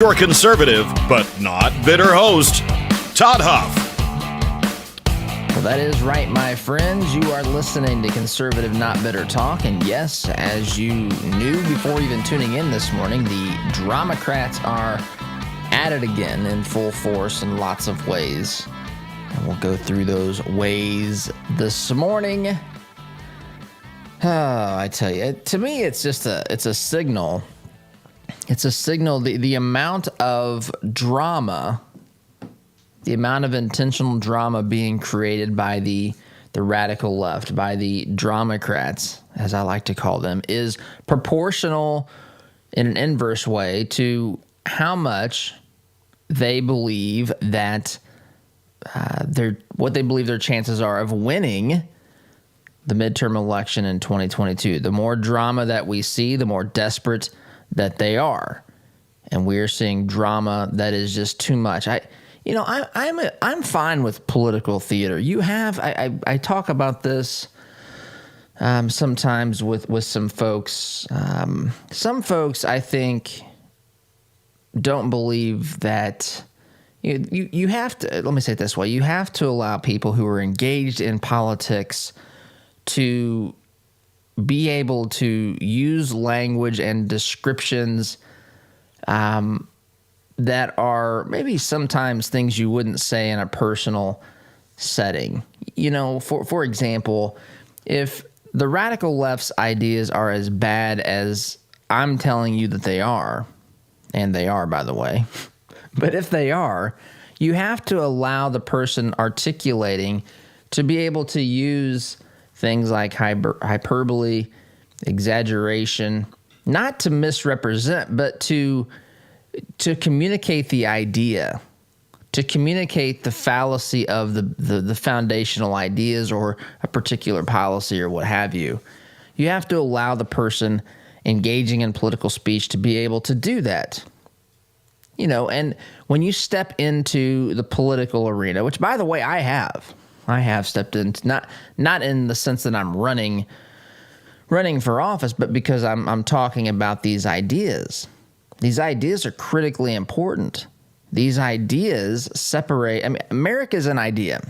Your conservative, but not bitter host, Todd Huff. Well, that is right, my friends. You are listening to Conservative Not Bitter Talk. And yes, as you knew before even tuning in this morning, the Dramacrats are at it again in full force in lots of ways. And we'll go through those ways this morning. Oh, I tell you, to me, it's a signal. It's a signal, the amount of drama, the amount of intentional drama being created by the radical left, by the Dramacrats, as I like to call them, is proportional in an inverse way to how much they believe that what they believe their chances are of winning the midterm election in 2022. The more drama that we see, the more desperate that they are, and we're seeing drama that is just too much. I'm fine with political theater. I talk about this sometimes with some folks. Some folks, I think, don't believe that you have to. Let me say it this way: you have to allow people who are engaged in politics to be able to use language and descriptions that are maybe sometimes things you wouldn't say in a personal setting. For example, if the radical left's ideas are as bad as I'm telling you that they are, and they are, by the way, but if they are, you have to allow the person articulating to be able to use things like hyperbole, exaggeration, not to misrepresent, but to communicate the idea, to communicate the fallacy of the foundational ideas or a particular policy or what have you. You have to allow the person engaging in political speech to be able to do that. And when you step into the political arena, which, by the way, I have stepped into, not in the sense that I'm running for office, but because I'm talking about these ideas. These ideas are critically important. These ideas separate. America is an idea,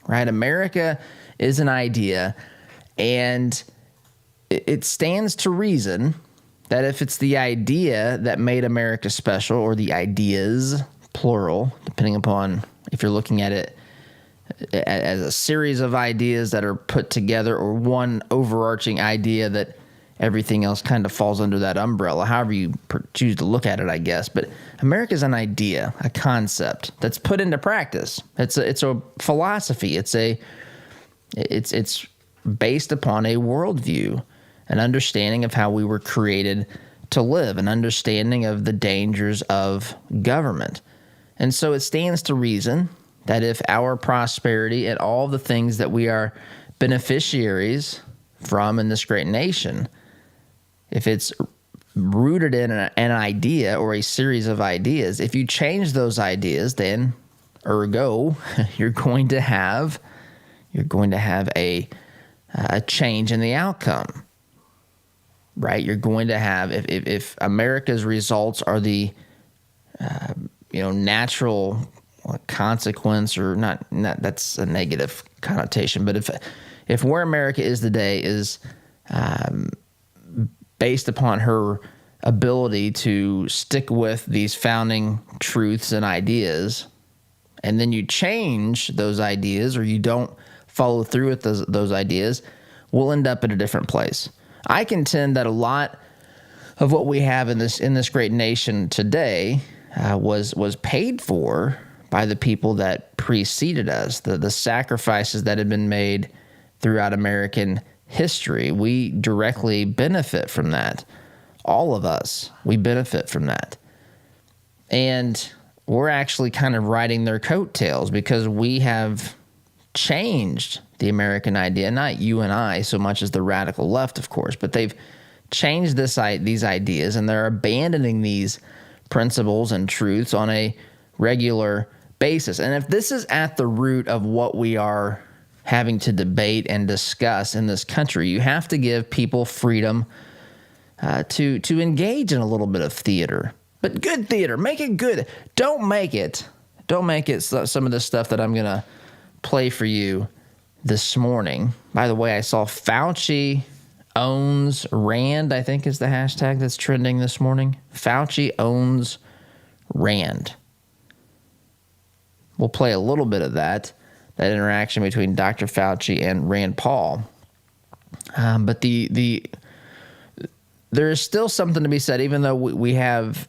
right? America is an idea, and it stands to reason that if it's the idea that made America special, or the ideas, plural, depending upon if you're looking at it as a series of ideas that are put together, or one overarching idea that everything else kind of falls under that umbrella, however you choose to look at it, I guess. But America is an idea, a concept that's put into practice. It's a philosophy. It's based upon a worldview, an understanding of how we were created to live, an understanding of the dangers of government. And so it stands to reason that if our prosperity and all the things that we are beneficiaries from in this great nation, if it's rooted in an idea or a series of ideas, if you change those ideas, then ergo, you're going to have a change in the outcome, right? You're going to have, if America's results are the natural consequence, or not that's a negative connotation, but if where America is today is based upon her ability to stick with these founding truths and ideas, and then you change those ideas, or you don't follow through with those ideas, we'll end up at a different place. I contend that a lot of what we have in this great nation today was paid for by the people that preceded us, the sacrifices that have been made throughout American history. We directly benefit from that. All of us, we benefit from that. And we're actually kind of riding their coattails because we have changed the American idea, not you and I so much as the radical left, of course, but they've changed these ideas, and they're abandoning these principles and truths on a regular basis. And if this is at the root of what we are having to debate and discuss in this country, you have to give people freedom to engage in a little bit of theater. But good theater. Make it good. Don't make it some of the stuff that I'm going to play for you this morning. By the way, I saw Fauci owns Rand, I think is the hashtag that's trending this morning. Fauci owns Rand. We'll play a little bit of that interaction between Dr. Fauci and Rand Paul. But there is still something to be said, even though we have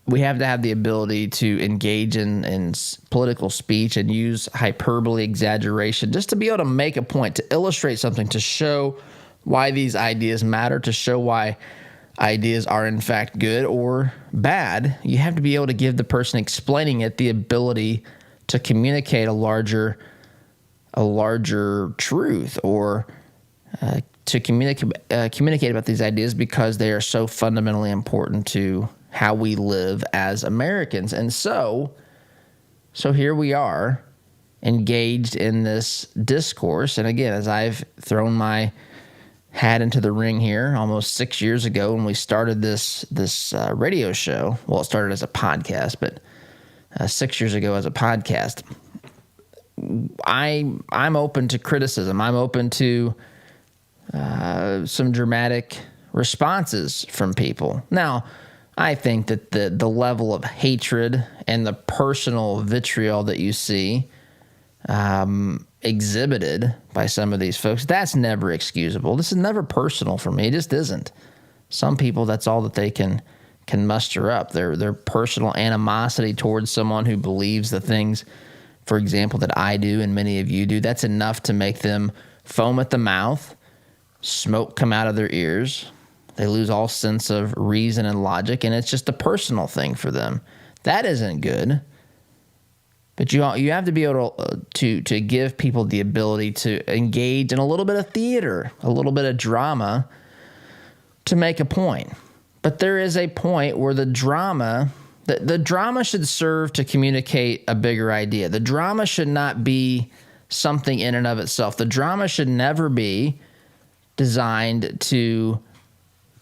to have the ability to engage in political speech and use hyperbole, exaggeration, just to be able to make a point, to illustrate something, to show why these ideas matter, to show why ideas are in fact good or bad. You have to be able to give the person explaining it the ability to communicate a larger truth, or to communicate about these ideas, because they are so fundamentally important to how we live as Americans. And so here we are, engaged in this discourse. And again, as I've thrown my hat into the ring here almost 6 years ago when we started this radio show. Well, it started as a podcast, but 6 years ago as a podcast. I'm open to criticism. I'm open to some dramatic responses from people. Now, I think that the level of hatred and the personal vitriol that you see exhibited by some of these folks, that's never excusable. This is never personal for me. It just isn't. Some people, that's all that they can muster up. Their personal animosity towards someone who believes the things, for example, that I do and many of you do, that's enough to make them foam at the mouth, smoke come out of their ears. They lose all sense of reason and logic, and it's just a personal thing for them. That isn't good. But you have to be able to give people the ability to engage in a little bit of theater, a little bit of drama, to make a point. But there is a point where the drama should serve to communicate a bigger idea. The drama should not be something in and of itself. The drama should never be designed to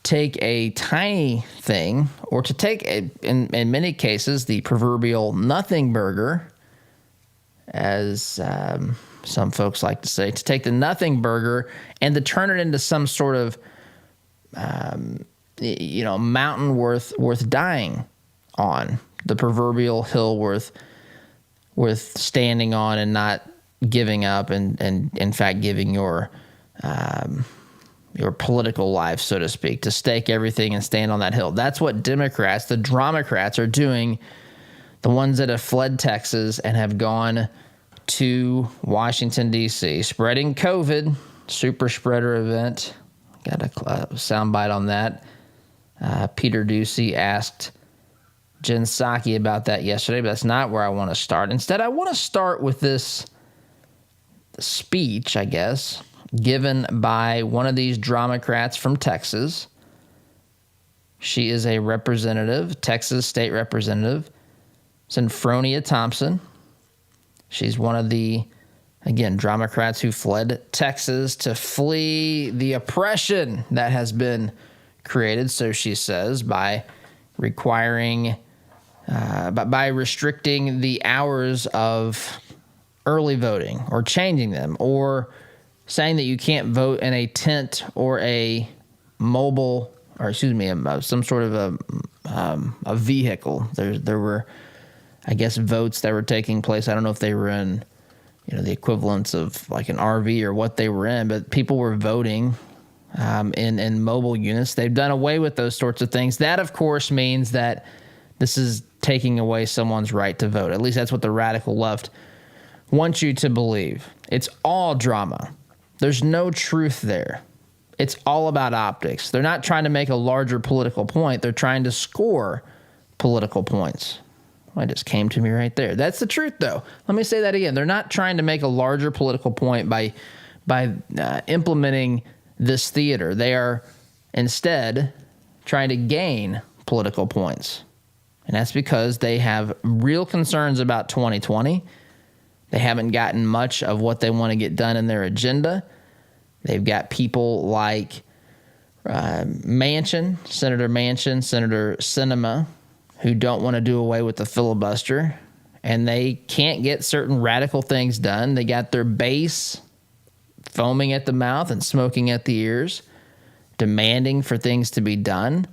take a tiny thing, or to take, in many cases, the proverbial nothing burger, as some folks like to say, to take the nothing burger and to turn it into some sort of mountain worth dying on, the proverbial hill worth standing on and not giving up, and in fact giving your political life, so to speak, to stake everything and stand on that hill. That's what Democrats, the Dramacrats, are doing. The ones that have fled Texas and have gone to Washington, D.C., spreading COVID, super spreader event. Got a soundbite on that. Peter Ducey asked Jen Psaki about that yesterday, but that's not where I want to start. Instead, I want to start with this speech, I guess, given by one of these Dramacrats from Texas. She is a representative, Texas state representative, Senfronia Thompson. She's one of the, again, Dramacrats who fled Texas to flee the oppression that has been created, so she says, by restricting the hours of early voting, or changing them, or saying that you can't vote in a tent or a mobile, or excuse me, some sort of a vehicle. There were, I guess, votes that were taking place. I don't know if they were in, the equivalents of like an RV or what they were in, but people were voting in mobile units. They've done away with those sorts of things. That, of course, means that this is taking away someone's right to vote. At least that's what the radical left wants you to believe. It's all drama. There's no truth there. It's all about optics. They're not trying to make a larger political point. They're trying to score political points. Well, it just came to me right there. That's the truth, though. Let me say that again. They're not trying to make a larger political point by implementing this theater. They are instead trying to gain political points. And that's because they have real concerns about 2020. They haven't gotten much of what they want to get done in their agenda. They've got people like Senator Manchin, Senator Sinema, who don't want to do away with the filibuster, and they can't get certain radical things done. They got their base foaming at the mouth and smoking at the ears, demanding for things to be done.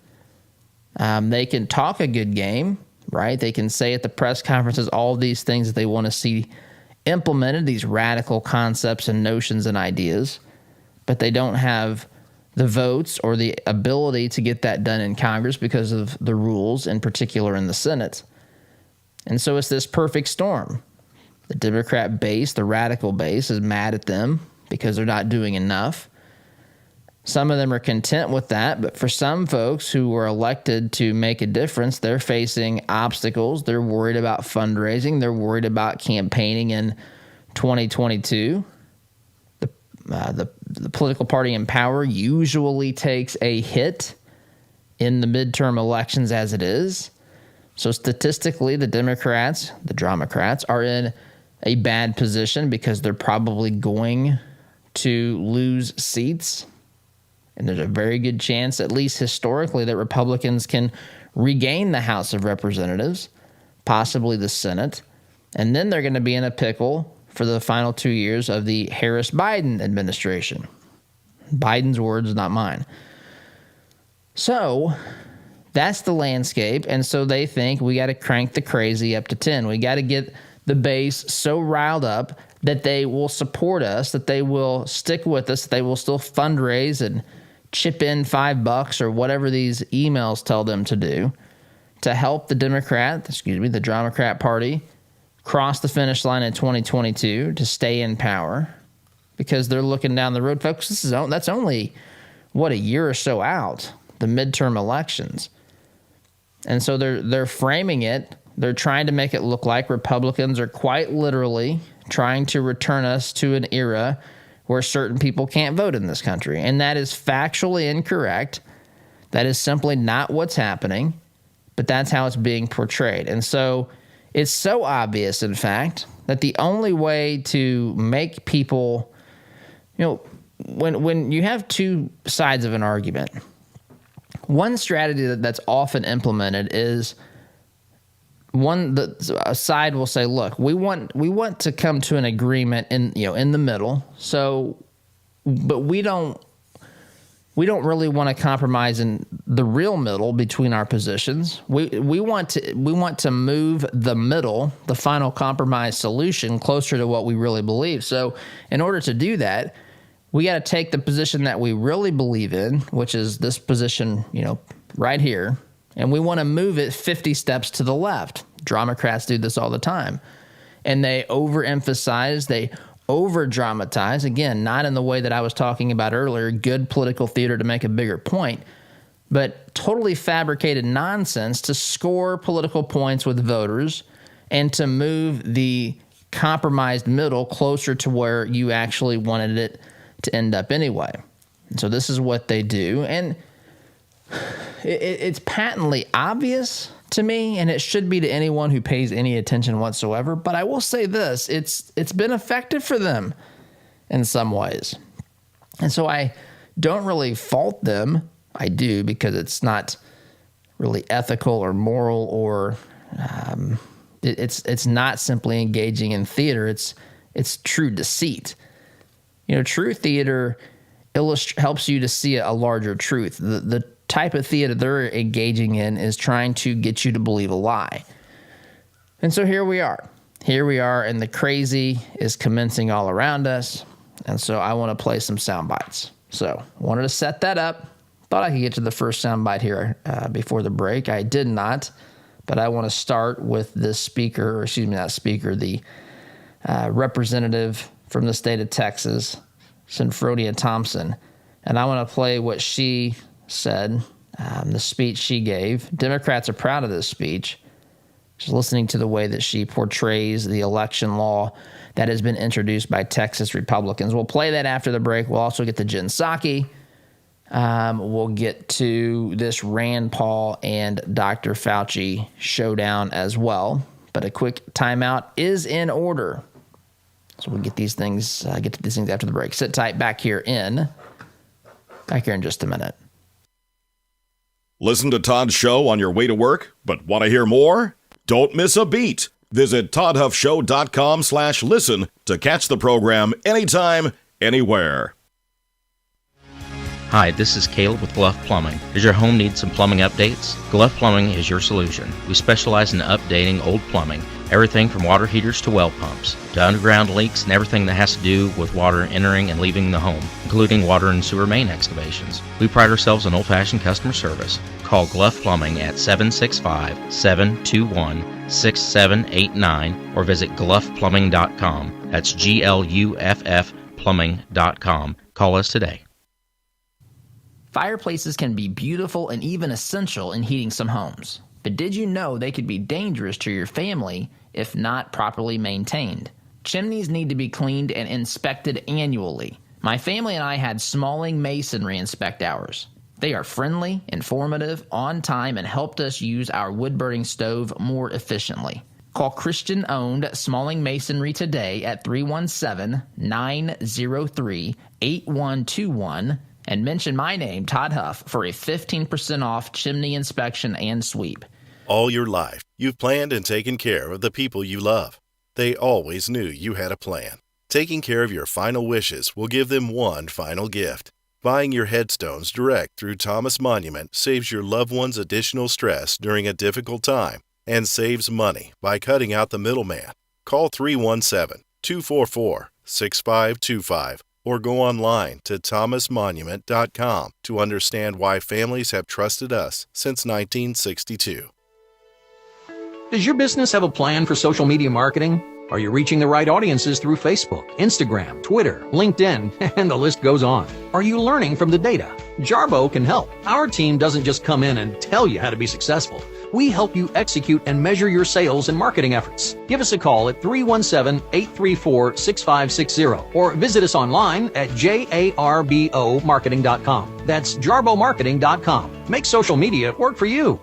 They can talk a good game, right? They can say at the press conferences all these things that they want to see implemented, these radical concepts and notions and ideas, but they don't have the votes or the ability to get that done in Congress because of the rules, in particular in the Senate. And so it's this perfect storm. The Democrat base, the radical base, is mad at them because they're not doing enough. Some of them are content with that, but for some folks who were elected to make a difference, they're facing obstacles. They're worried about fundraising. They're worried about campaigning in 2022. The political party in power usually takes a hit in the midterm elections as it is. So statistically, the Democrats, the Dramacrats, are in a bad position because they're probably going to lose seats. And there's a very good chance, at least historically, that Republicans can regain the House of Representatives, possibly the Senate. And then they're going to be in a pickle for the final 2 years of the Harris-Biden administration. Biden's words, not mine. So that's the landscape. And so they think we got to crank the crazy up to 10. We got to get the base so riled up that they will support us, that they will stick with us, that they will still fundraise and chip in $5 or whatever these emails tell them to do to help the Dramacrat Party cross the finish line in 2022 to stay in power, because they're looking down the road, folks. That's only a year or so out, the midterm elections. And so they're framing it. They're trying to make it look like Republicans are quite literally trying to return us to an era where certain people can't vote in this country. And that is factually incorrect. That is simply not what's happening, but that's how it's being portrayed. And so it's so obvious, in fact, that the only way to make people, when you have two sides of an argument, one strategy that's often implemented is a side will say, look, we want to come to an agreement in the middle. So, but we don't really want to compromise in the real middle between our positions. We want to move the middle, the final compromise solution, closer to what we really believe. So in order to do that, we got to take the position that we really believe in, which is this position, right here, and we want to move it 50 steps to the left. Dramacrats do this all the time. And they overemphasize, they over-dramatize, again, not in the way that I was talking about earlier, good political theater to make a bigger point, but totally fabricated nonsense to score political points with voters and to move the compromised middle closer to where you actually wanted it to end up anyway. And so this is what they do. And it's patently obvious to me, and it should be to anyone who pays any attention whatsoever. But I will say this, it's been effective for them in some ways. And so I don't really fault them. I do, because it's not really ethical or moral, or it's not simply engaging in theater. It's true deceit. True theater helps you to see a larger truth. The type of theater they're engaging in is trying to get you to believe a lie. And so here we are. And the crazy is commencing all around us. And so I want to play some sound bites. So wanted to set that up. Thought I could get to the first sound bite here before the break. I did not, but I want to start with this speaker, the representative from the state of Texas, Synfronia Thompson. And I want to play what she said, the speech she gave. Democrats are proud of this speech. Just listening to the way that she portrays the election law that has been introduced by Texas Republicans. We'll play that after the break. We'll also get to Jen Psaki. We'll get to this Rand Paul and Dr. Fauci showdown as well. But a quick timeout is in order. So we'll get to these things after the break. Sit tight back here in just a minute. Listen to Todd's show on your way to work, but want to hear more? Don't miss a beat. Visit toddhuffshow.com/listen to catch the program anytime, anywhere. Hi, this is Caleb with Gluff Plumbing. Does your home need some plumbing updates? Gluff Plumbing is your solution. We specialize in updating old plumbing, everything from water heaters to well pumps, to underground leaks and everything that has to do with water entering and leaving the home, including water and sewer main excavations. We pride ourselves on old-fashioned customer service. Call Gluff Plumbing at 765-721-6789 or visit gluffplumbing.com. That's GLUFF plumbing.com. Call us today. Fireplaces can be beautiful and even essential in heating some homes. But did you know they could be dangerous to your family if not properly maintained? Chimneys need to be cleaned and inspected annually. My family and I had Smalling Masonry inspect ours. They are friendly, informative, on time, and helped us use our wood-burning stove more efficiently. Call Christian-owned Smalling Masonry today at 317-903-8121 and mention my name, Todd Huff, for a 15% off chimney inspection and sweep. All your life, you've planned and taken care of the people you love. They always knew you had a plan. Taking care of your final wishes will give them one final gift. Buying your headstones direct through Thomas Monument saves your loved ones additional stress during a difficult time and saves money by cutting out the middleman. Call 317-244-6525 or go online to thomasmonument.com to understand why families have trusted us since 1962. Does your business have a plan for social media marketing? Are you reaching the right audiences through Facebook, Instagram, Twitter, LinkedIn, and the list goes on? Are you learning from the data? Jarbo can help. Our team doesn't just come in and tell you how to be successful. We help you execute and measure your sales and marketing efforts. Give us a call at 317-834-6560 or visit us online at jarbomarketing.com. That's jarbomarketing.com. Make social media work for you.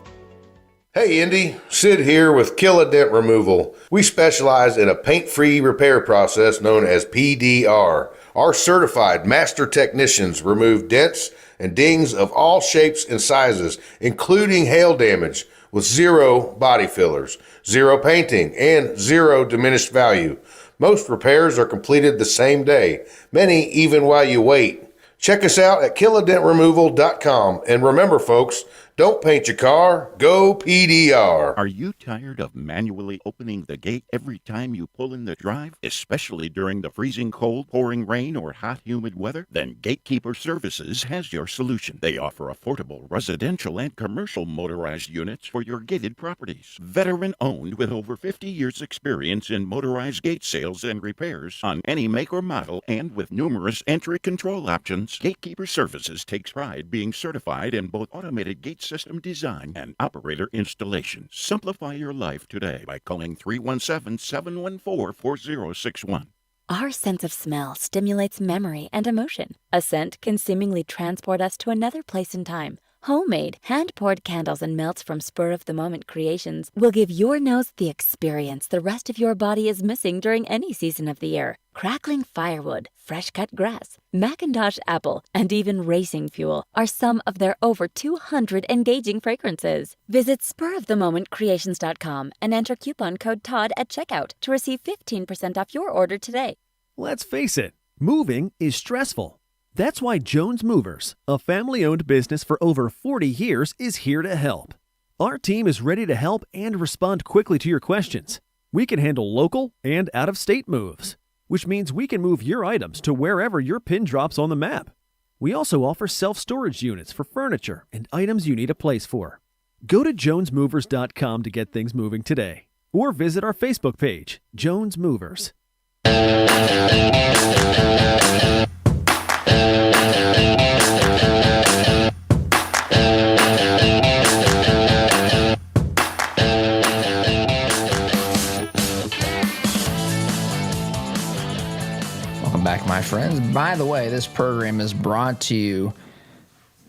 Hey Indy, Sid here with Kill Dent Removal. We specialize in a paint-free repair process known as PDR. Our certified master technicians remove dents and dings of all shapes and sizes, including hail damage, with zero body fillers, zero painting, and zero diminished value. Most repairs are completed the same day, many even while you wait. Check us out at killadentremoval.com. And remember, folks, don't paint your car, go PDR. Are you tired of manually opening the gate every time you pull in the drive, especially during the freezing cold, pouring rain, or hot, humid weather? Then Gatekeeper Services has your solution. They offer affordable residential and commercial motorized units for your gated properties. Veteran-owned with over 50 years' experience in motorized gate sales and repairs on any make or model, and with numerous entry control options, Gatekeeper Services takes pride being certified in both automated gate system design and operator installation. Simplify your life today by calling 317-714-4061. Our sense of smell stimulates memory and emotion. A scent can seemingly transport us to another place and time. Homemade, hand-poured candles and melts from spur-of-the-moment creations will give your nose the experience the rest of your body is missing during any season of the year. Crackling firewood, fresh-cut grass, Macintosh apple, and even racing fuel are some of their over 200 engaging fragrances. Visit spurofthemomentcreations.com and enter coupon code TODD at checkout to receive 15% off your order today. Let's face it, moving is stressful. That's why Jones Movers, a family-owned business for over 40 years, is here to help. Our team is ready to help and respond quickly to your questions. We can handle local and out-of-state moves, which means we can move your items to wherever your pin drops on the map. We also offer self-storage units for furniture and items you need a place for. Go to jonesmovers.com to get things moving today, or visit our Facebook page, Jones Movers. Welcome back, my friends. By the way, this program is brought to you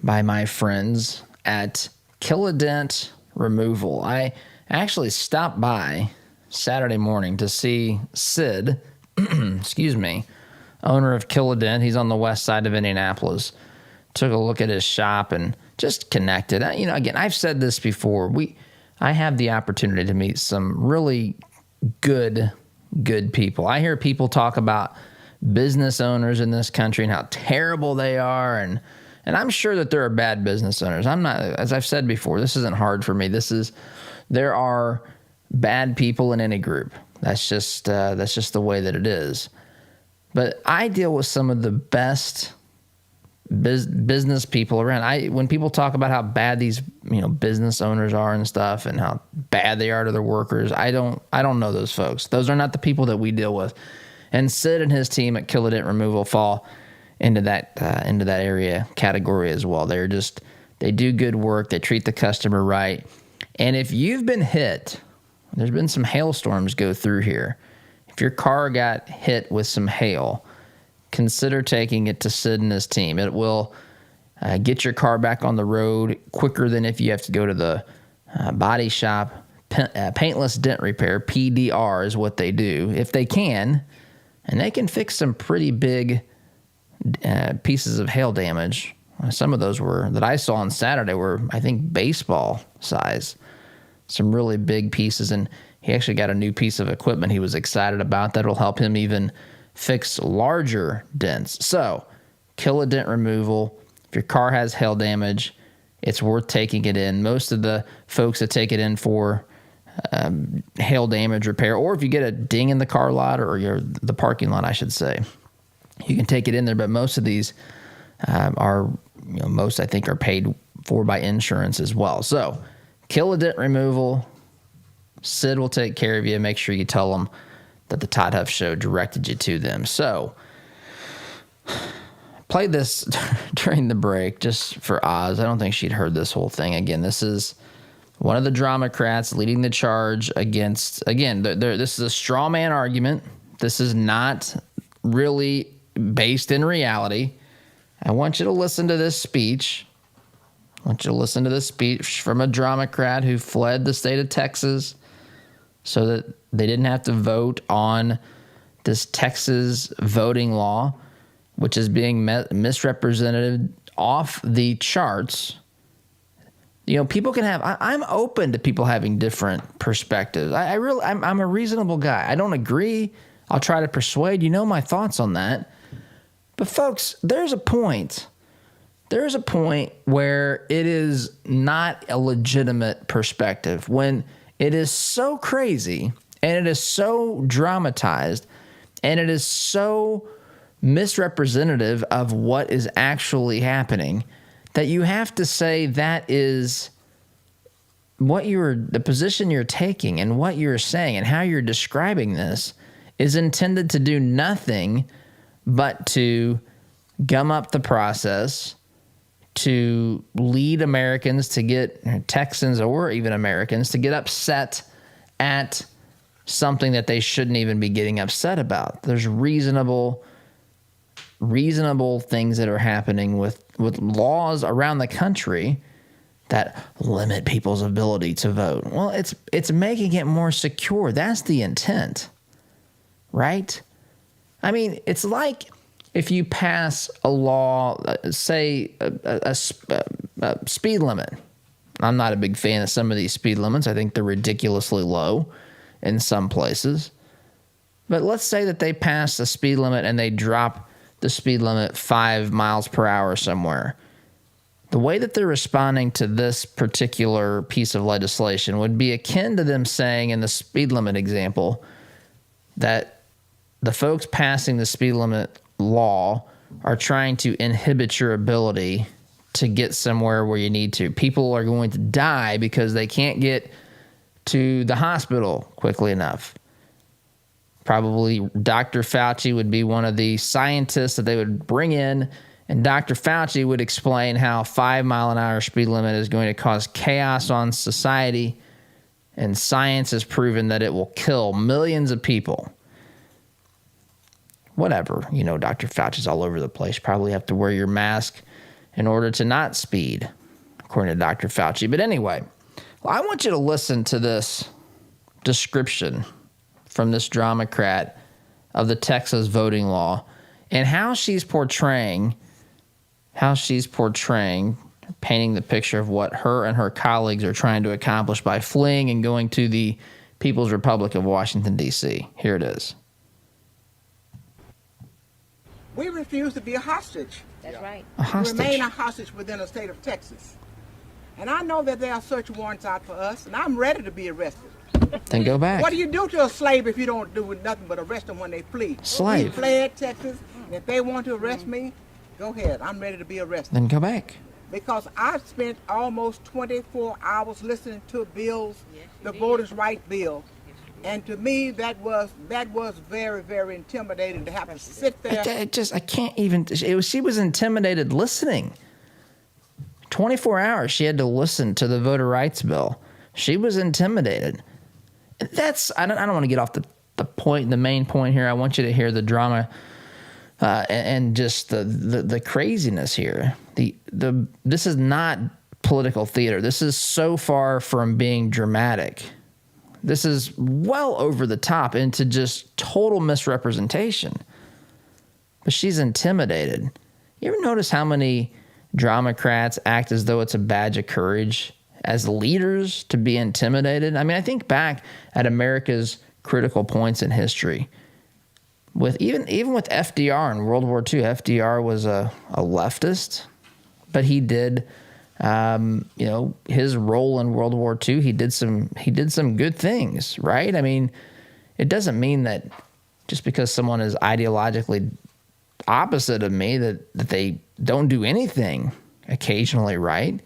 by my friends at Killadent Removal. I actually stopped by Saturday morning to see Sid, excuse me, owner of Killadent. He's on the west side of Indianapolis. Took a look at his shop and just connected. Again, I've said this before. I have the opportunity to meet some really good people. I hear people talk about business owners in this country and how terrible they are, and I'm sure that there are bad business owners. I'm not, as I've said before, this isn't hard for me. There are bad people in any group. That's just the way that it is. But I deal with some of the best business people around. When people talk about how bad these business owners are and stuff, and how bad they are to their workers, I don't know those folks. Those are not the people that we deal with. And Sid and his team at Kill a Dent Removal fall into that area category as well. They do good work. They treat the customer right. And if you've been hit, there's been some hailstorms go through here. If your car got hit with some hail, consider taking it to Sid and his team. It will get your car back on the road quicker than if you have to go to the body shop. Paintless Dent Repair, PDR, is what they do, if they can. And they can fix some pretty big pieces of hail damage. Some of those that I saw on Saturday were, I think, baseball size. Some really big pieces, and he actually got a new piece of equipment he was excited about that will help him even fix larger dents. So, Kill a Dent Removal. If your car has hail damage, it's worth taking it in. Most of the folks that take it in for hail damage repair, or if you get a ding in the car lot or the parking lot, I should say, you can take it in there. But most of these most I think are paid for by insurance as well. So, Kill a Dent Removal. Sid will take care of you. Make sure you tell them that the Todd Huff Show directed you to them. So, played this during the break just for Oz. I don't think she'd heard this whole thing. Again, this is one of the Dramacrats leading the charge against, again, this is a straw man argument. This is not really based in reality. I want you to listen to this speech. I want you to listen to this speech from a Dramacrat who fled the state of Texas so that they didn't have to vote on this Texas voting law, which is being misrepresented off the charts. People can have. I'm open to people having different perspectives. I'm a reasonable guy. I don't agree. I'll try to persuade. My thoughts on that. But folks, there's a point. There's a point where it is not a legitimate perspective when it is so crazy and it is so dramatized and it is so misrepresentative of what is actually happening that you have to say that is the position you're taking and what you're saying and how you're describing this is intended to do nothing but to gum up the process, to lead Americans to get Texans or even Americans to get upset at something that they shouldn't even be getting upset about. There's reasonable things that are happening with laws around the country that limit people's ability to vote. Well, it's making it more secure. That's the intent, right? I mean, it's like if you pass a law, say a speed limit. I'm not a big fan of some of these speed limits. I think they're ridiculously low in some places. But let's say that they pass the speed limit and they drop the speed limit 5 miles per hour somewhere. The way that they're responding to this particular piece of legislation would be akin to them saying in the speed limit example that the folks passing the speed limit law are trying to inhibit your ability to get somewhere where you need to. People are going to die because they can't get to the hospital quickly enough. Probably Dr. Fauci would be one of the scientists that they would bring in, and Dr. Fauci would explain how 5 mile an hour speed limit is going to cause chaos on society, and science has proven that it will kill millions of people. Whatever, Dr. Fauci's all over the place. Probably have to wear your mask in order to not speed, according to Dr. Fauci. But anyway, I want you to listen to this description from this Dramacrat of the Texas voting law and how she's portraying painting the picture of what her and her colleagues are trying to accomplish by fleeing and going to the People's Republic of Washington, D.C. Here it is. We refuse to be a hostage. That's right. A hostage. Remain a hostage within the state of Texas. And I know that there are search warrants out for us, and I'm ready to be arrested. Then go back. What do you do to a slave if you don't do nothing but arrest them when they flee? Slave. We fled Texas, and if they want to arrest me, go ahead. I'm ready to be arrested. Then go back. Because I've spent almost 24 hours listening to bills, the Voters' Right Bill. And to me, that was very, very intimidating to have to sit there. I can't even. She was intimidated listening. 24 hours she had to listen to the voter rights bill. She was intimidated. I don't want to get off the main point here. I want you to hear the drama and just the craziness here. This is not political theater. This is so far from being dramatic. This is well over the top into just total misrepresentation. But she's intimidated. You ever notice how many Dramacrats act as though it's a badge of courage as leaders to be intimidated? I mean, I think back at America's critical points in history. With even with FDR in World War II, FDR was a leftist, but he did his role in World War II, he did some good things, right? I mean, it doesn't mean that just because someone is ideologically opposite of me that they don't do anything occasionally, right?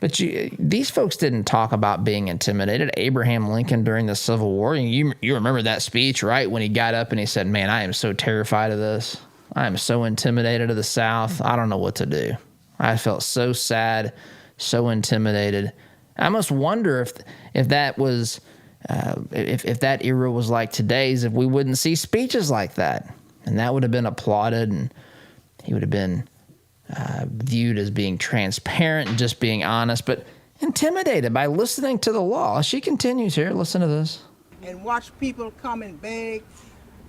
But these folks didn't talk about being intimidated. Abraham Lincoln during the Civil War, you remember that speech, right? When he got up and he said, "Man, I am so terrified of this. I am so intimidated of the South. I don't know what to do. I felt so sad, so intimidated." I must wonder if that was if that era was like today's, if we wouldn't see speeches like that, and that would have been applauded, and he would have been viewed as being transparent and just being honest, but intimidated by listening to the law. She continues here. Listen to this. And watch people come and beg.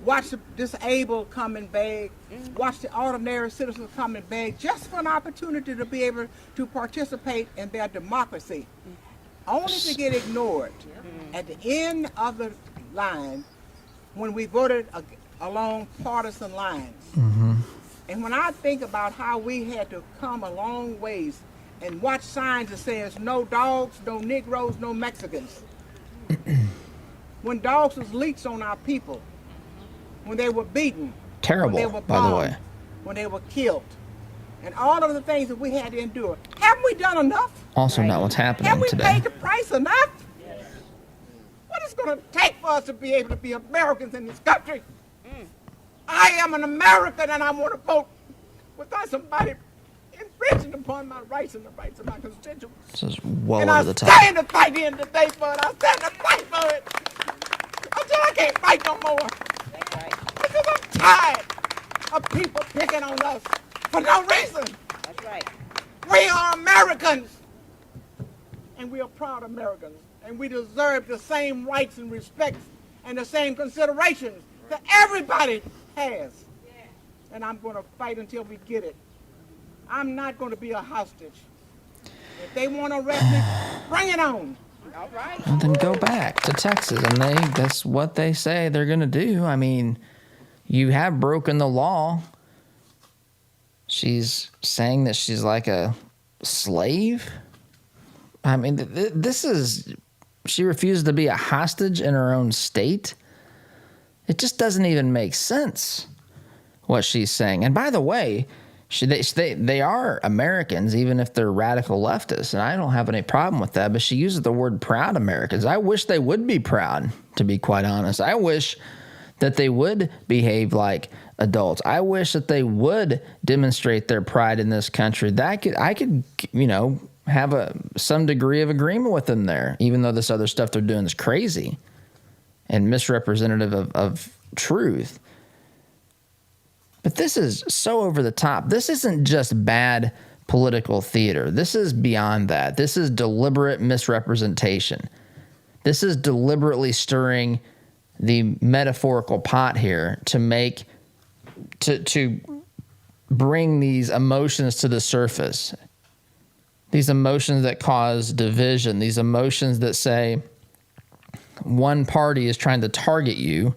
Watch the disabled come and beg. Watch the ordinary citizens come and beg just for an opportunity to be able to participate in their democracy. Only to get ignored at the end of the line when we voted along partisan lines. Mm-hmm. And when I think about how we had to come a long ways and watch signs that says no dogs, no Negroes, no Mexicans. When dogs was leaks on our people. When they were beaten. Terrible, when they were bombed, by the way. When they were killed. And all of the things that we had to endure. Haven't we done enough? Also not what's happening Have we today. paid the price enough? Yes. What is it going to take for us to be able to be Americans in this country? I am an American and I want to vote without somebody infringing upon my rights and the rights of my constituents. This is well and over I'm the top. staying to fight the end of the day for it. I'm staying to fight for it. Until I can't fight no more. Because I'm tired of people picking on us for no reason. That's right. We are Americans. And we are proud Americans. And we deserve the same rights and respects and the same considerations that everybody has. And I'm going to fight until we get it. I'm not going to be a hostage. If they want to arrest me, bring it on. All right. Well, then go back to Texas, and that's what they say they're going to do. I mean, you have broken the law. She's saying that she's like a slave. I mean, she refuses to be a hostage in her own state. It just doesn't even make sense what she's saying. And by the way, they are Americans, even if they're radical leftists, and I don't have any problem with that, but she uses the word proud Americans. I wish they would be proud, to be quite honest. I wish that they would behave like adults. I wish that they would demonstrate their pride in this country. I could have some degree of agreement with them there, even though this other stuff they're doing is crazy and misrepresentative of truth. But this is so over the top. This isn't just bad political theater. This is beyond that. This is deliberate misrepresentation. This is deliberately stirring the metaphorical pot here to bring these emotions to the surface these emotions that cause division, these emotions that say one party is trying to target you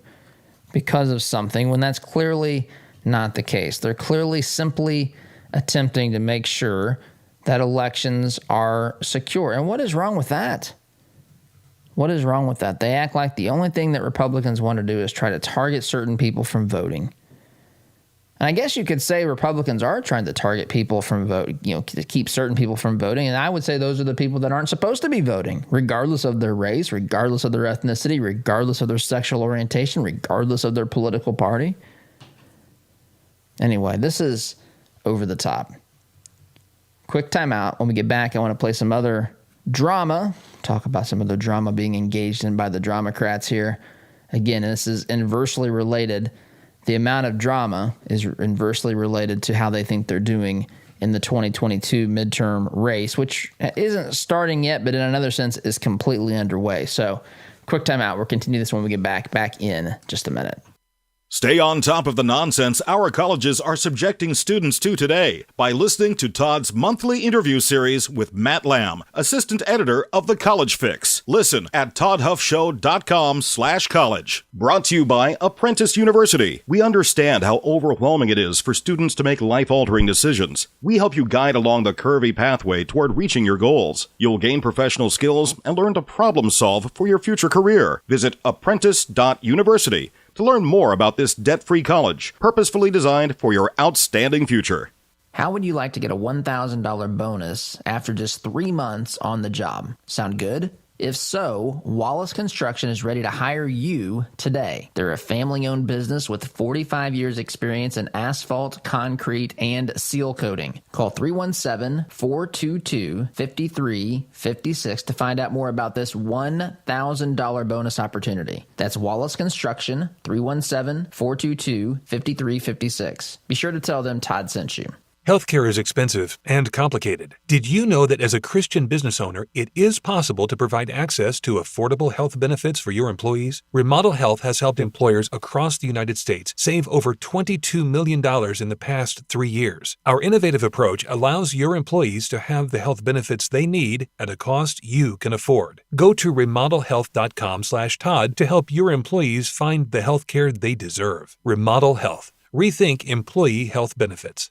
because of something when that's clearly not the case. They're clearly simply attempting to make sure that elections are secure. And what is wrong with that? What is wrong with that? They act like the only thing that Republicans want to do is try to target certain people from voting. And I guess you could say Republicans are trying to target people from voting, to keep certain people from voting. And I would say those are the people that aren't supposed to be voting, regardless of their race, regardless of their ethnicity, regardless of their sexual orientation, regardless of their political party. Anyway, this is over the top. Quick timeout. When we get back, I want to play some other drama, talk about some of the drama being engaged in by the Dramacrats here. Again, this is inversely related. The amount of drama is inversely related to how they think they're doing in the 2022 midterm race, which isn't starting yet, but in another sense is completely underway. So quick timeout. We'll continue this when we get back in just a minute. Stay on top of the nonsense our colleges are subjecting students to today by listening to Todd's monthly interview series with Matt Lamb, assistant editor of The College Fix. Listen at toddhuffshow.com/college. Brought to you by Apprentice University. We understand how overwhelming it is for students to make life-altering decisions. We help you guide along the curvy pathway toward reaching your goals. You'll gain professional skills and learn to problem solve for your future career. Visit apprentice.university to learn more about this debt-free college, purposefully designed for your outstanding future. How would you like to get a $1,000 bonus after just 3 months on the job? Sound good? If so, Wallace Construction is ready to hire you today. They're a family-owned business with 45 years experience in asphalt, concrete, and seal coating. Call 317-422-5356 to find out more about this $1,000 bonus opportunity. That's Wallace Construction, 317-422-5356. Be sure to tell them Todd sent you. Healthcare is expensive and complicated. Did you know that as a Christian business owner, it is possible to provide access to affordable health benefits for your employees? Remodel Health has helped employers across the United States save over $22 million in the past 3 years. Our innovative approach allows your employees to have the health benefits they need at a cost you can afford. Go to remodelhealth.com/Todd to help your employees find the healthcare they deserve. Remodel Health. Rethink employee health benefits.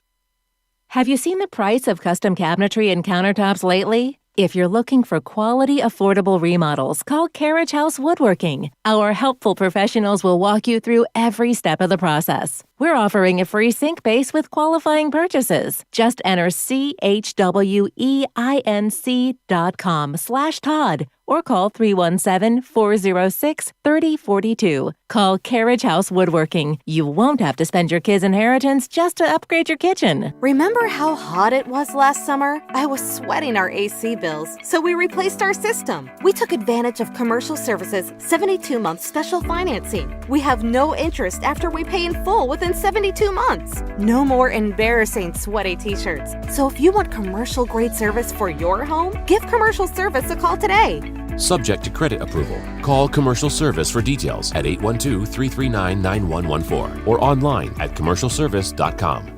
Have you seen the price of custom cabinetry and countertops lately? If you're looking for quality, affordable remodels, call Carriage House Woodworking. Our helpful professionals will walk you through every step of the process. We're offering a free sink base with qualifying purchases. Just enter CHWEINC.com/Todd or call 317-406-3042. Call Carriage House Woodworking. You won't have to spend your kids' inheritance just to upgrade your kitchen. Remember how hot it was last summer? I was sweating our AC bills, so we replaced our system. We took advantage of Commercial Services' 72-month special financing. We have no interest after we pay in full within 72 months. No more embarrassing sweaty t-shirts. So if you want commercial-grade service for your home, give Commercial Service a call today. Subject to credit approval. Call Commercial Service for details at 812-339-9114 or online at commercialservice.com.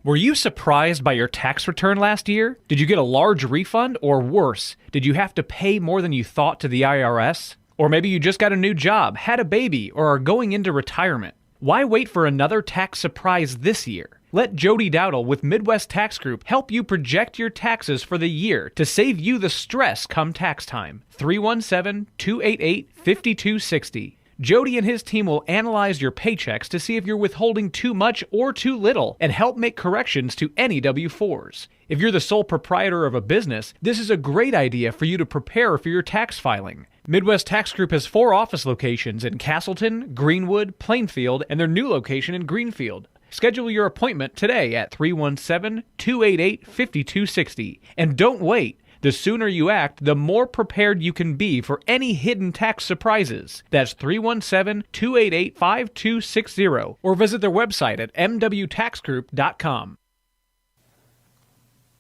Were you surprised by your tax return last year? Did you get a large refund, or worse, did you have to pay more than you thought to the IRS? Or maybe you just got a new job, had a baby, or are going into retirement. Why wait for another tax surprise this year? Let Jody Dowdle with Midwest Tax Group help you project your taxes for the year to save you the stress come tax time. 317-288-5260. Jody and his team will analyze your paychecks to see if you're withholding too much or too little and help make corrections to any W-4s. If you're the sole proprietor of a business, this is a great idea for you to prepare for your tax filing. Midwest Tax Group has 4 office locations in Castleton, Greenwood, Plainfield, and their new location in Greenfield. Schedule your appointment today at 317-288-5260. And don't wait. The sooner you act, the more prepared you can be for any hidden tax surprises. That's 317-288-5260 or visit their website at mwtaxgroup.com.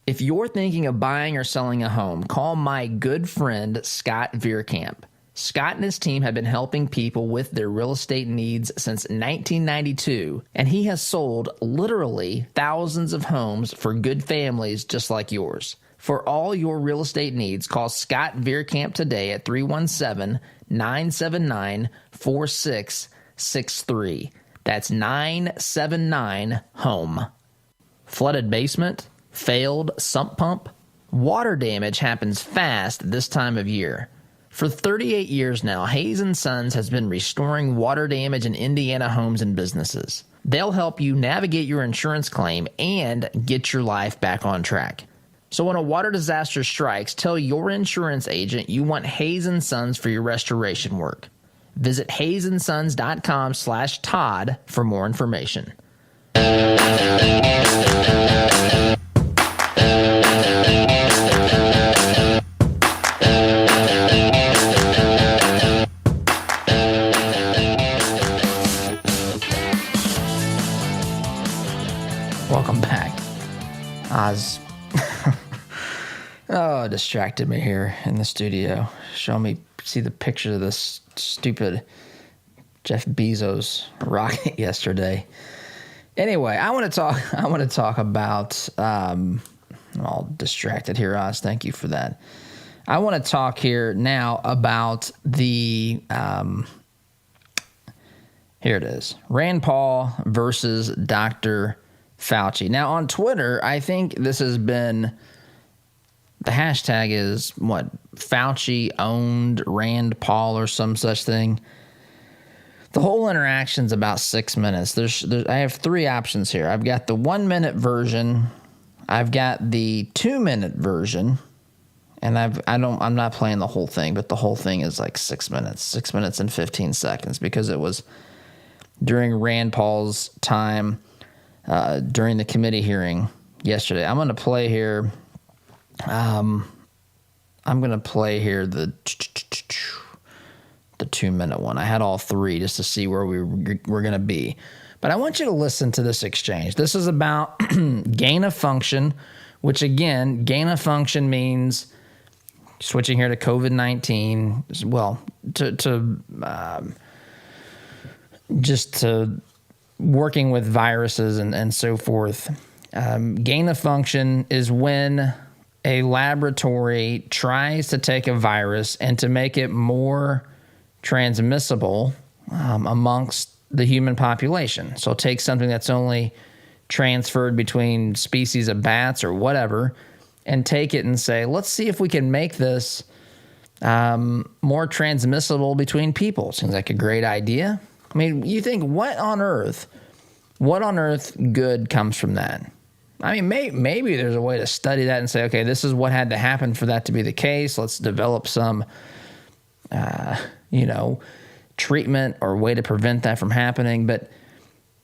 If you're thinking of buying or selling a home, call my good friend Scott Veerkamp. Scott and his team have been helping people with their real estate needs since 1992, and he has sold literally thousands of homes for good families just like yours. For all your real estate needs, call Scott Veerkamp today at 317-979-4663. That's 979-HOME. Flooded basement? Failed sump pump? Water damage happens fast this time of year. For 38 years now, Hayes & Sons has been restoring water damage in Indiana homes and businesses. They'll help you navigate your insurance claim and get your life back on track. So when a water disaster strikes, tell your insurance agent you want Hayes & Sons for your restoration work. Visit hayesandSons.com/Todd for more information. Welcome back. Oz distracted me here in the studio. See the picture of this stupid Jeff Bezos rocket yesterday. Anyway, I want to talk about. I'm all distracted here, Oz. Thank you for that. I want to talk here now about the. Here it is: Rand Paul versus Dr. Fauci. Now on Twitter, I think this has been. The hashtag is what? Fauci owned Rand Paul or some such thing. The whole interaction's about 6 minutes. I have three options here. I've got the 1 minute version. I've got the 2 minute version, and I'm not playing the whole thing, but the whole thing is like 6 minutes, 6 minutes and 15 seconds because it was during Rand Paul's time during the committee hearing yesterday. I'm going to play here. I'm going to play here the 2 minute one. I had all three just to see where we're going to be. But I want you to listen to this exchange. This is about gain of function, which again, gain of function means switching here to COVID-19. Well, just to working with viruses and so forth. Gain of function is when a laboratory tries to take a virus and to make it more transmissible amongst the human population. So take something that's only transferred between species of bats or whatever and take it and say, let's see if we can make this more transmissible between people. Seems like a great idea. I mean, you think, what on earth good comes from that? I mean, maybe there's a way to study that and say, okay, this is what had to happen for that to be the case. Let's develop some, treatment or way to prevent that from happening. But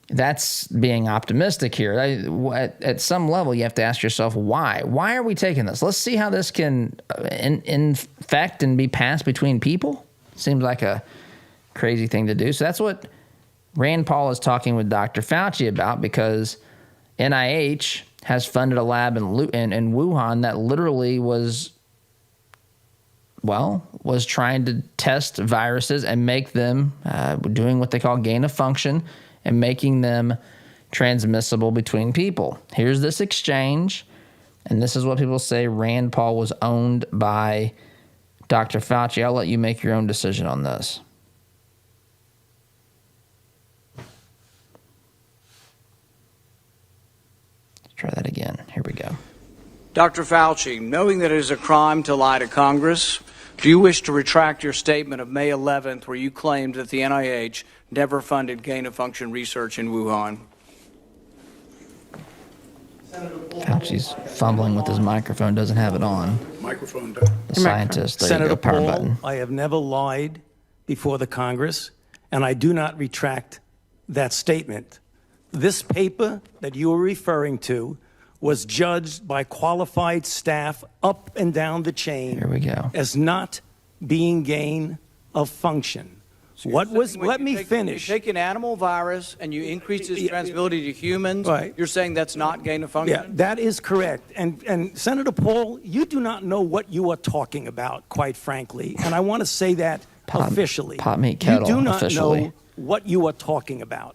that's being optimistic here. At some level, you have to ask yourself, why? Why are we taking this? Let's see how this can infect and be passed between people. Seems like a crazy thing to do. So that's what Rand Paul is talking with Dr. Fauci about, because NIH has funded a lab in Wuhan that literally was trying to test viruses and make them doing what they call gain of function and making them transmissible between people. Here's this exchange, and this is what people say Rand Paul was owned by Dr. Fauci. I'll let you make your own decision on this. Try that again. Here we go. Dr. Fauci, knowing that it is a crime to lie to Congress, do you wish to retract your statement of May 11th where you claimed that the NIH never funded gain-of-function research in Wuhan? Fauci's fumbling with his microphone, doesn't have it on. Microphone. The scientist, there Senator you go, power Paul, button. I have never lied before the Congress, and I do not retract that statement. This paper that you are referring to was judged by qualified staff up and down the chain. Here we go. As not being gain of function. So let me finish. You take an animal virus and you increase its transmissibility to humans. Right. You're saying that's not gain of function? Yeah, that is correct. And Senator Paul, you do not know what you are talking about, quite frankly. And I want to say that officially. Pot meat kettle, you do not officially. know what you are talking about.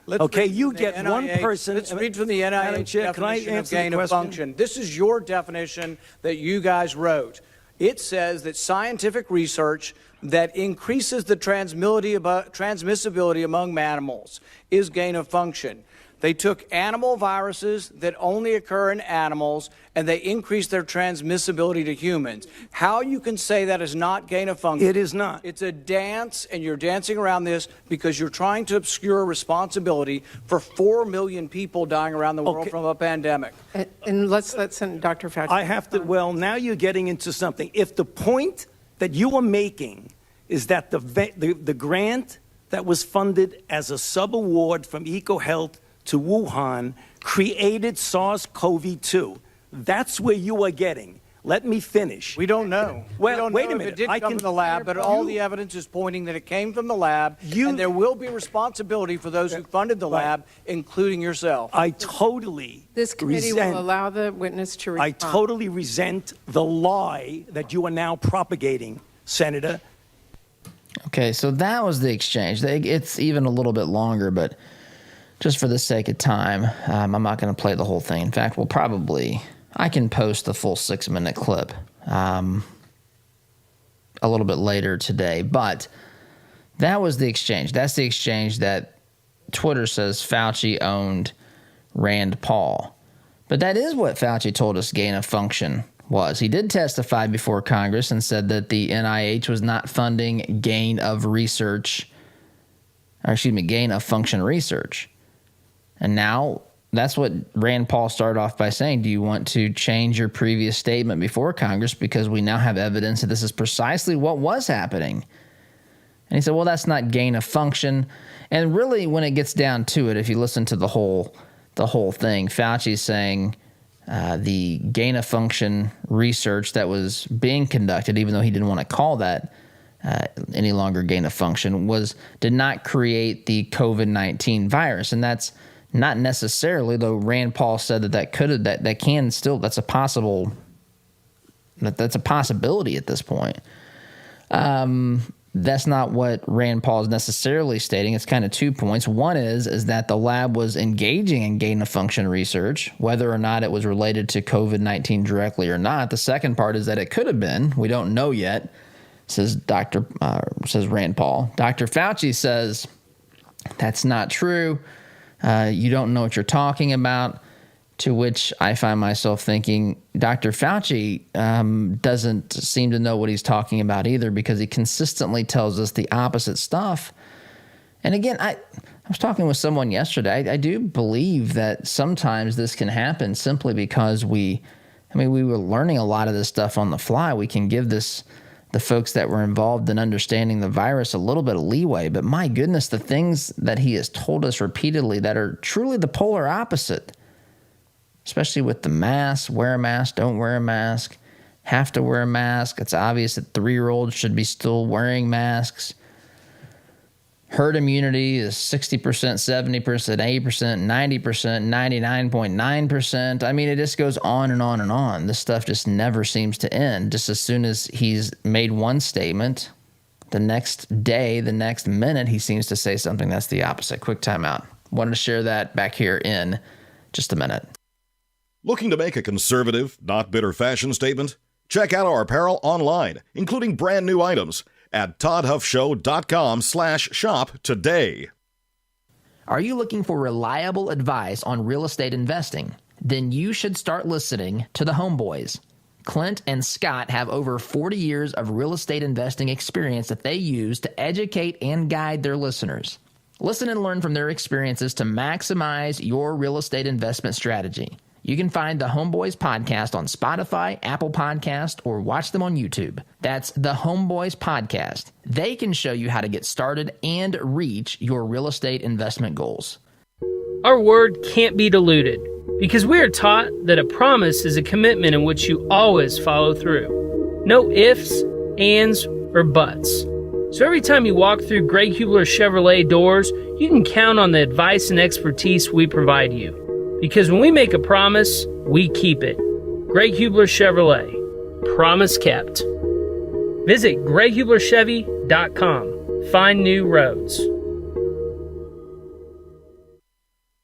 Okay, you get one person. Let's read from the Madam NIH Chair, can I definition of answer the gain of question? function. This is your definition that you guys wrote. It says that scientific research that increases the transmissibility among mammals is gain of function. They took animal viruses that only occur in animals and they increased their transmissibility to humans. How you can say that is not gain of function? It is not. It's a dance, and you're dancing around this because you're trying to obscure responsibility for 4 million people dying around the world from a pandemic. And let's let Dr. Fauci. I have to, well, now you're getting into something. If the point that you are making is that the grant that was funded as a sub-award from EcoHealth to Wuhan created SARS-CoV-2. That's where you are getting. Let me finish. We don't know. Well, we don't wait know a minute. If it did come from the lab, but all the evidence is pointing that it came from the lab, and there will be responsibility for those who funded the lab, including yourself. I totally This committee will allow the witness to respond. I totally resent the lie that you are now propagating, Senator. Okay, so that was the exchange. It's even a little bit longer, but just for the sake of time, I'm not going to play the whole thing. In fact, I can post the full 6-minute clip a little bit later today. But that was the exchange. That's the exchange that Twitter says Fauci owned Rand Paul. But that is what Fauci told us gain of function was. He did testify before Congress and said that the NIH was not funding gain of function research. And now that's what Rand Paul started off by saying. Do you want to change your previous statement before Congress because we now have evidence that this is precisely what was happening? And he said, well, that's not gain of function. And really, when it gets down to it, if you listen to the whole thing, Fauci's saying the gain of function research that was being conducted, even though he didn't want to call that any longer gain of function, did not create the COVID-19 virus. And that's not necessarily, though Rand Paul said that's a possibility at this point. That's not what Rand Paul is necessarily stating. It's kind of 2 points. One is that the lab was engaging in gain of function research, whether or not it was related to COVID-19 directly or not. The second part is that it could have been. We don't know yet, says Rand Paul. Dr. Fauci says that's not true. You don't know what you're talking about, to which I find myself thinking Dr. Fauci doesn't seem to know what he's talking about either, because he consistently tells us the opposite stuff. And again, I was talking with someone yesterday. I do believe that sometimes this can happen simply because we were learning a lot of this stuff on the fly. We can give the folks that were involved in understanding the virus a little bit of leeway. But my goodness, the things that he has told us repeatedly that are truly the polar opposite, especially with the mask, wear a mask, don't wear a mask, have to wear a mask. It's obvious that 3-year-olds should be still wearing masks. Herd immunity is 60%, 70%, 80%, 90%, 99.9%. I mean, it just goes on and on and on. This stuff just never seems to end. Just as soon as he's made one statement, the next day, the next minute, he seems to say something that's the opposite. Quick timeout. Wanted to share that back here in just a minute. Looking to make a conservative, not bitter fashion statement? Check out our apparel online, including brand new items, at toddhuffshow.com/shop today. Are you looking for reliable advice on real estate investing? Then you should start listening to the Homeboys. Clint and Scott have over 40 years of real estate investing experience that they use to educate and guide their listeners. Listen and learn from their experiences to maximize your real estate investment strategy. You can find the Homeboys podcast on Spotify, Apple Podcast, or watch them on YouTube. That's the Homeboys podcast. They can show you how to get started and reach your real estate investment goals. Our word can't be diluted because we are taught that a promise is a commitment in which you always follow through. No ifs, ands, or buts. So every time you walk through Greg Hubler Chevrolet doors, you can count on the advice and expertise we provide you. Because when we make a promise, we keep it. Greg Hubler Chevrolet. Promise kept. Visit GregHublerChevy.com. Find new roads.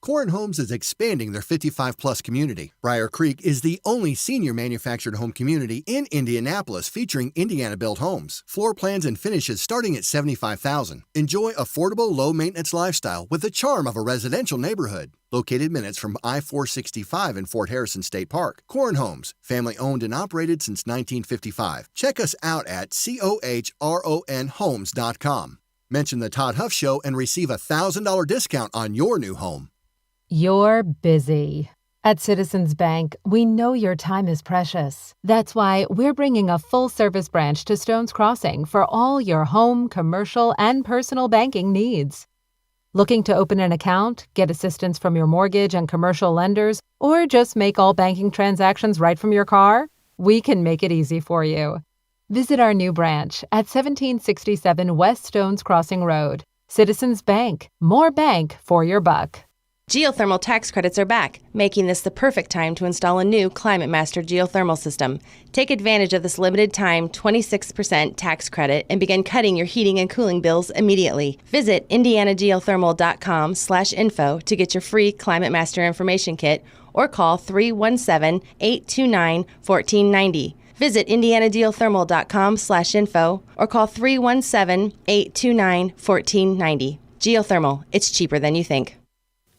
Corn Homes is expanding their 55-plus community. Briar Creek is the only senior manufactured home community in Indianapolis featuring Indiana-built homes. Floor plans and finishes starting at $75,000. Enjoy affordable, low-maintenance lifestyle with the charm of a residential neighborhood. Located minutes from I-465 in Fort Harrison State Park. Corn Homes, family-owned and operated since 1955. Check us out at COHRONhomes.com. Mention the Todd Huff Show and receive a $1,000 discount on your new home. You're busy. At Citizens Bank, we know your time is precious. That's why we're bringing a full-service branch to Stones Crossing for all your home, commercial, and personal banking needs. Looking to open an account, get assistance from your mortgage and commercial lenders, or just make all banking transactions right from your car? We can make it easy for you. Visit our new branch at 1767 West Stones Crossing Road. Citizens Bank. More bank for your buck. Geothermal tax credits are back, making this the perfect time to install a new Climate Master geothermal system. Take advantage of this limited time 26% tax credit and begin cutting your heating and cooling bills immediately. Visit indianageothermal.com/info to get your free Climate Master information kit or call 317-829-1490. Visit indianageothermal.com/info or call 317-829-1490. Geothermal, it's cheaper than you think.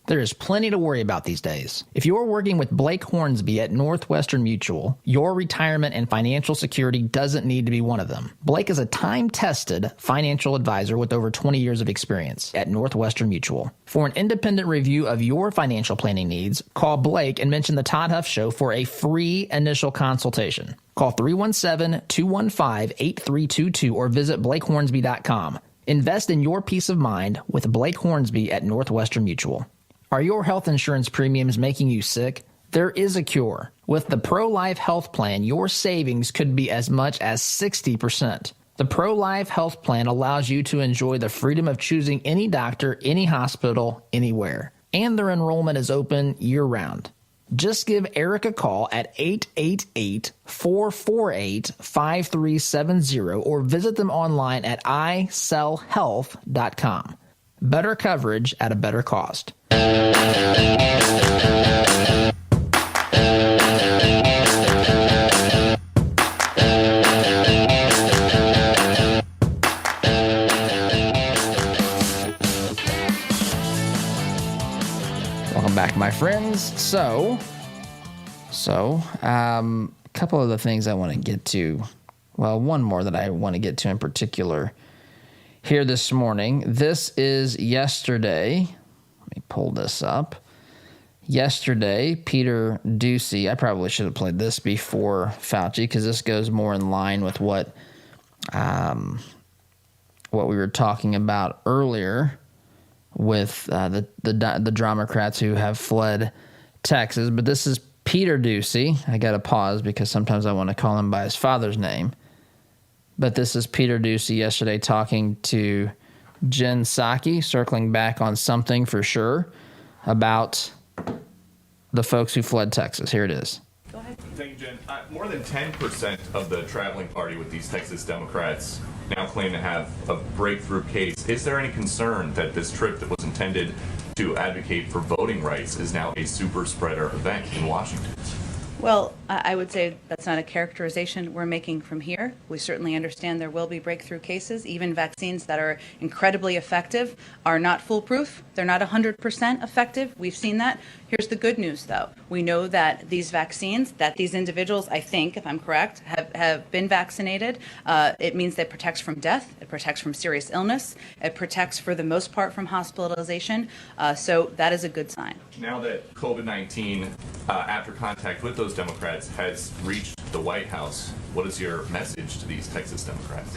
There is plenty to worry about these days. If you're working with Blake Hornsby at Northwestern Mutual, your retirement and financial security doesn't need to be one of them. Blake is a time-tested financial advisor with over 20 years of experience at Northwestern Mutual. For an independent review of your financial planning needs, call Blake and mention the Todd Huff Show for a free initial consultation. Call 317-215-8322 or visit blakehornsby.com. Invest in your peace of mind with Blake Hornsby at Northwestern Mutual. Are your health insurance premiums making you sick? There is a cure. With the Pro-Life Health Plan, your savings could be as much as 60%. The Pro-Life Health Plan allows you to enjoy the freedom of choosing any doctor, any hospital, anywhere. And their enrollment is open year-round. Just give Eric a call at 888-448-5370 or visit them online at isellhealth.com. Better coverage at a better cost. Welcome back, my friends. So, a couple of the things I want to get to. Well, one more that I want to get to in particular here this morning. This is yesterday. Let me pull this up. Yesterday, Peter Doocy, I probably should have played this before Fauci because this goes more in line with what we were talking about earlier with the Dramacrats who have fled Texas. But this is Peter Doocy. I got to pause because sometimes I want to call him by his father's name. But this is Peter Doocy yesterday talking to Jen Psaki, circling back on something for sure about the folks who fled Texas. Here it is. Go ahead. Thank you, Jen. More than 10% of the traveling party with these Texas Democrats now claim to have a breakthrough case. Is there any concern that this trip that was intended to advocate for voting rights is now a super spreader event in Washington? Well, I would say that's not a characterization we're making from here. We certainly understand there will be breakthrough cases. Even vaccines that are incredibly effective are not foolproof. They're not 100% effective. We've seen that. Here's the good news, though. We know that these vaccines, that these individuals, I think, if I'm correct, have been vaccinated. It means that it protects from death. It protects from serious illness. It protects, for the most part, from hospitalization. So that is a good sign. Now that COVID-19, after contact with those Democrats, has reached the White House, what is your message to these Texas Democrats?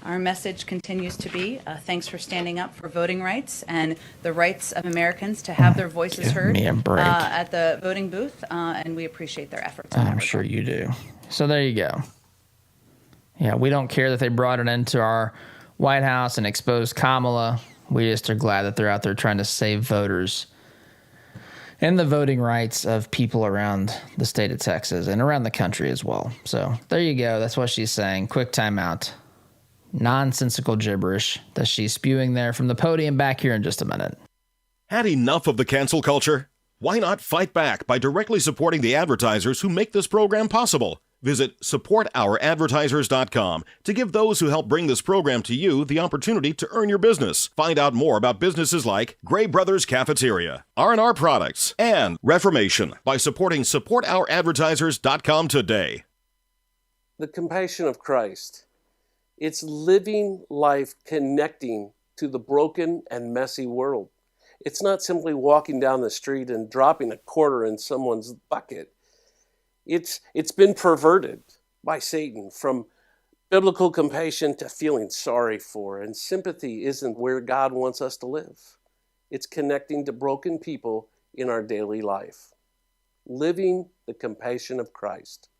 Our message continues to be thanks for standing up for voting rights and the rights of Americans to have their voices heard at the voting booth, and we appreciate their efforts. I'm sure you do. So there you go. Yeah, we don't care that they brought it into our White House and exposed Kamala. We just are glad that they're out there trying to save voters and the voting rights of people around the state of Texas and around the country as well. So there you go. That's what she's saying. Quick timeout. Nonsensical gibberish that she's spewing there from the podium back here in just a minute. Had enough of the cancel culture? Why not fight back by directly supporting the advertisers who make this program possible? Visit supportouradvertisers.com to give those who help bring this program to you the opportunity to earn your business. Find out more about businesses like Gray Brothers Cafeteria, R&R Products, and Reformation by supporting supportouradvertisers.com today. The compassion of Christ. It's living life connecting to the broken and messy world. It's not simply walking down the street and dropping a quarter in someone's bucket. It's been perverted by Satan from biblical compassion to feeling sorry for, and sympathy isn't where God wants us to live. It's connecting to broken people in our daily life. Living the compassion of Christ.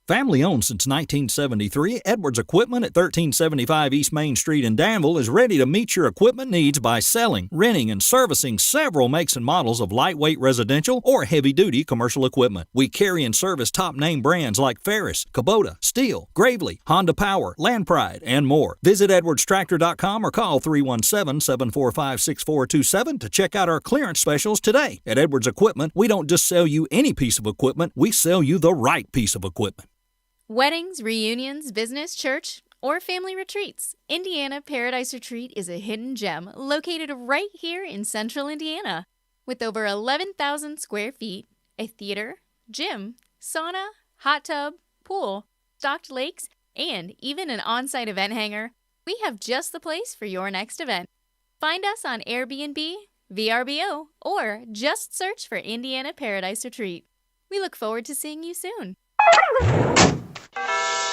Family owned since 1973, Edwards Equipment at 1375 East Main Street in Danville is ready to meet your equipment needs by selling, renting, and servicing several makes and models of lightweight residential or heavy-duty commercial equipment. We carry and service top-name brands like Ferris, Kubota, Steel, Gravely, Honda Power, Land Pride, and more. Visit edwardstractor.com or call 317-745-6427 to check out our clearance specials today. At Edwards Equipment, we don't just sell you any piece of equipment, we sell you the right piece of equipment. Weddings, reunions, business, church, or family retreats, Indiana Paradise Retreat is a hidden gem located right here in central Indiana. With over 11,000 square feet, a theater, gym, sauna, hot tub, pool, stocked lakes, and even an on-site event hangar, we have just the place for your next event. Find us on Airbnb, VRBO, or just search for Indiana Paradise Retreat. We look forward to seeing you soon.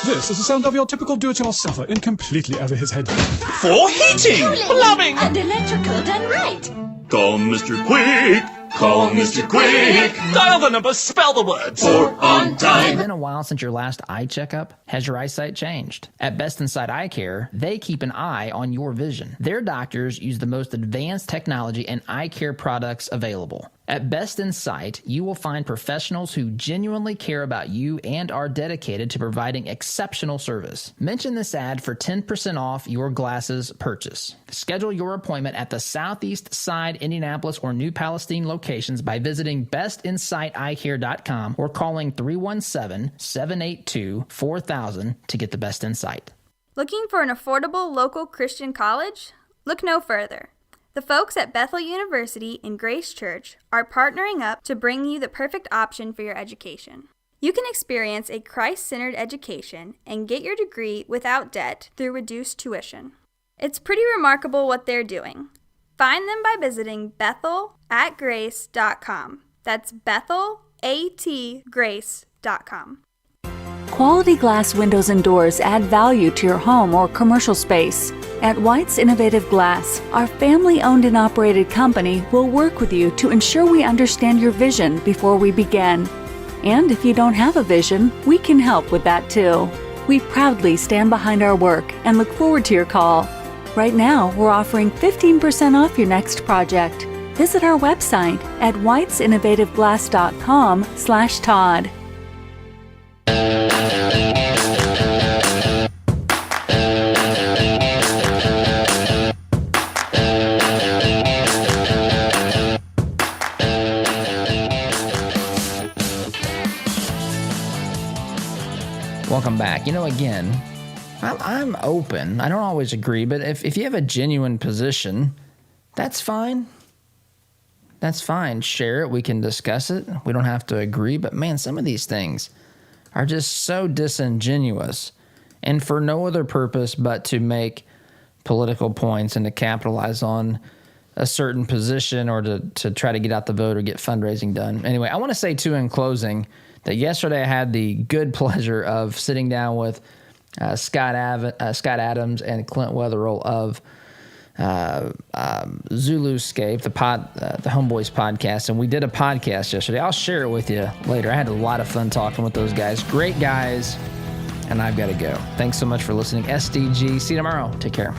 This is the sound of your typical do-it-yourselfer in completely over his head. For heating, plumbing, and electrical done right. Call Mr. Quick! Call Mr. Quick! Dial the number, spell the words. For on time. It's been a while since your last eye checkup. Has your eyesight changed? At Best Insight Eye Care, they keep an eye on your vision. Their doctors use the most advanced technology and eye care products available. At Best Insight, you will find professionals who genuinely care about you and are dedicated to providing exceptional service. Mention this ad for 10% off your glasses purchase. Schedule your appointment at the Southeast Side, Indianapolis, or New Palestine locations by visiting bestinsighteyecare.com or calling 317-782-4000 to get the best insight. Looking for an affordable local Christian college? Look no further. The folks at Bethel University and Grace Church are partnering up to bring you the perfect option for your education. You can experience a Christ-centered education and get your degree without debt through reduced tuition. It's pretty remarkable what they're doing. Find them by visiting bethelatgrace.com. That's bethelatgrace.com. Quality glass windows and doors add value to your home or commercial space. At White's Innovative Glass, our family-owned and operated company will work with you to ensure we understand your vision before we begin. And if you don't have a vision, we can help with that too. We proudly stand behind our work and look forward to your call. Right now, we're offering 15% off your next project. Visit our website at whitesinnovativeglass.com/Todd. Welcome back. Again, I'm open. I don't always agree, but if you have a genuine position, that's fine. That's fine. Share it. We can discuss it. We don't have to agree. But man, some of these things are just so disingenuous and for no other purpose but to make political points and to capitalize on a certain position or to try to get out the vote or get fundraising done. Anyway, I want to say, too, in closing, that yesterday I had the good pleasure of sitting down with Scott Adams and Clint Wetherill of Zuluscape, the Homeboys podcast, and we did a podcast yesterday. I'll share it with you later. I had a lot of fun talking with those guys. Great guys, and I've got to go. Thanks so much for listening. SDG. See you tomorrow. Take care.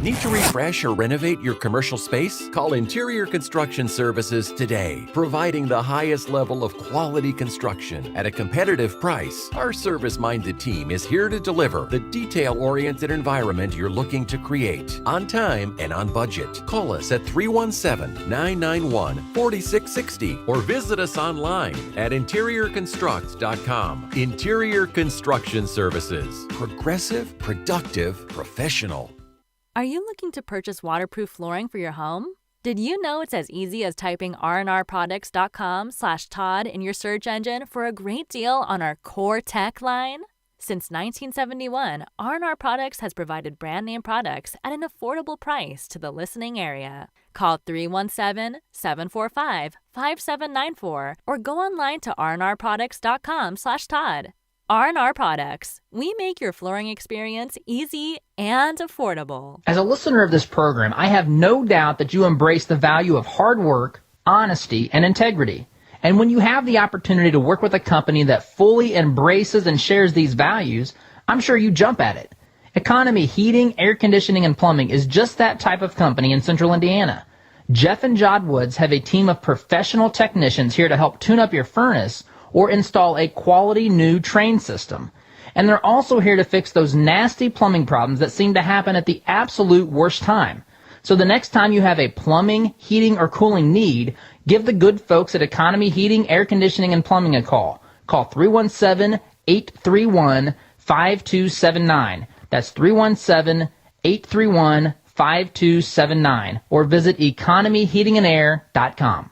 Need to refresh or renovate your commercial space? Call Interior Construction Services today, providing the highest level of quality construction at a competitive price. Our service-minded team is here to deliver the detail-oriented environment you're looking to create on time and on budget. Call us at 317-991-4660 or visit us online at interiorconstruct.com. Interior Construction Services. Progressive, productive, professional. Are you looking to purchase waterproof flooring for your home? Did you know it's as easy as typing rnrproducts.com/Todd in your search engine for a great deal on our core tech line? Since 1971, R&R Products has provided brand name products at an affordable price to the listening area. Call 317-745-5794 or go online to rnrproducts.com/Todd. R&R Products. We make your flooring experience easy and affordable. As a listener of this program, I have no doubt that you embrace the value of hard work, honesty, and integrity. And when you have the opportunity to work with a company that fully embraces and shares these values, I'm sure you jump at it. Economy Heating, Air Conditioning, and Plumbing is just that type of company in Central Indiana. Jeff and Jod Woods have a team of professional technicians here to help tune up your furnace or install a quality new train system. And they're also here to fix those nasty plumbing problems that seem to happen at the absolute worst time. So the next time you have a plumbing, heating, or cooling need, give the good folks at Economy Heating, Air Conditioning, and Plumbing a call. Call 317-831-5279. That's 317-831-5279. Or visit economyheatingandair.com.